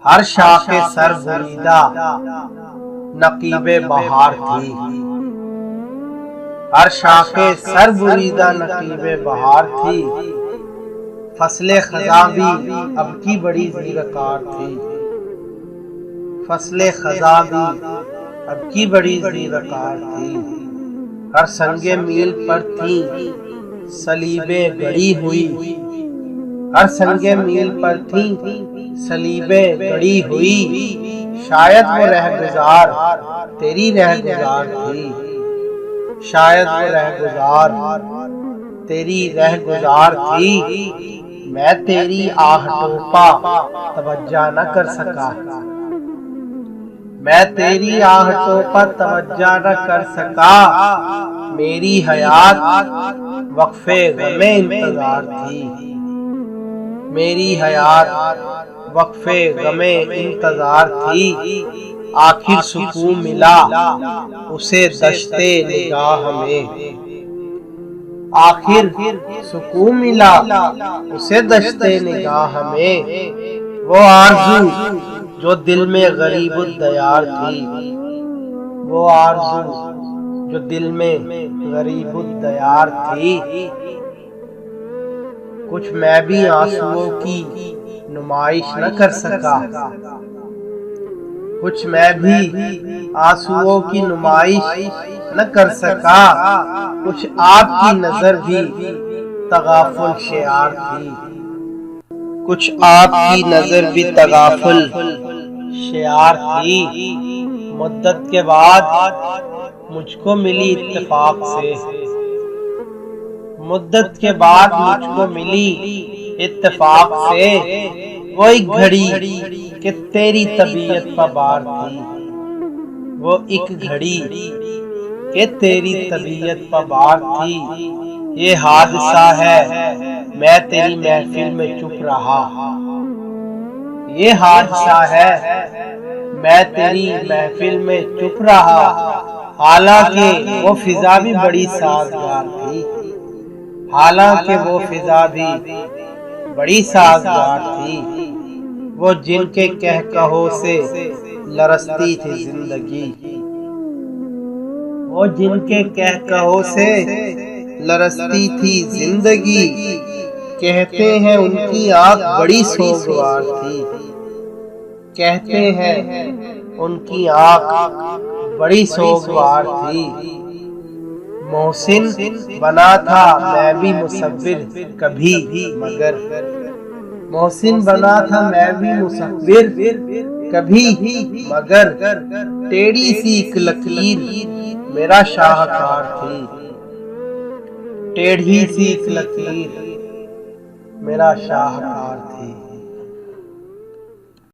ہر شاخ سر بریدہ نقیب بہار تھی، ہر شاخ سر بریدہ نقیب بہار تھی، فصل خزاں بھی اب کی بڑی زیرکار تھی، فصل خزاں بھی اب کی بڑی زیرکار تھی، ہر سنگ میل پر تھی صلیبیں گڑی ہوئی، ہر سنگ میل پر تھی صلیبیں گڑی ہوئی، شاید وہ رہگزار تیری رہگزار تھی، شاید وہ رہگزار تیری رہگزار تھی، میں تیری آہٹوں پا توجہ نہ کر سکا، میں تیری آہٹوں پر توجہ نہ کر سکا، میری حیات وقفے غم انتظار تھی، میری حیات وقفے غم انتظار تھی، آخر سکون ملا اسے دشتے نگاہ میں، آخر سکون ملا اسے دشتے نگاہ میں، وہ آرزو جو دل میں غریب الدیار تھی، وہ آرزو جو دل میں غریب الدیار تھی، کچھ میں بھی آنسوؤں کی نمائش نہ کر سکا، کچھ میں بھی آنسوؤں کی نمائش نہ کر سکا، کچھ آپ کی نظر بھی تغافل شعار تھی، کچھ آپ کی نظر بھی تغافل شعار تھی، مدت کے بعد مجھ کو ملی اتفاق سے، مدت کے بعد مجھ کو ملی اتفاق سے وہ ایک گھڑی کہ تیری طبیعت پہ بار تھی، وہ ایک گھڑی کہ تیری طبیعت پہ بار تھی، یہ حادثہ ہے میں تیری محفل میں چپ رہا، یہ حادثہ ہے میں تیری محفل میں چپ رہا، حالانکہ وہ فضا بھی بڑی سازگار تھی، حالانکہ وہ فضا بھی بڑی سازگار تھی، وہ جن کے کہکہوں سے لرزتی تھی زندگی، وہ جن کے کہکہوں سے لرزتی تھی زندگی، کہتے ہیں ان کی آنکھ بڑی سوگوار تھی، کہتے ہیں ان کی آنکھ بڑی سوگوار تھی، محسن بنا تھا میں بھی مصور کبھی مگر، محسن بنا تھا میں بھی مصور کبھی مگر، ٹیڑھی سی ایک لکیر میرا شاہکار تھی، ٹیڑھی سی ایک لکیر میرا شاہکار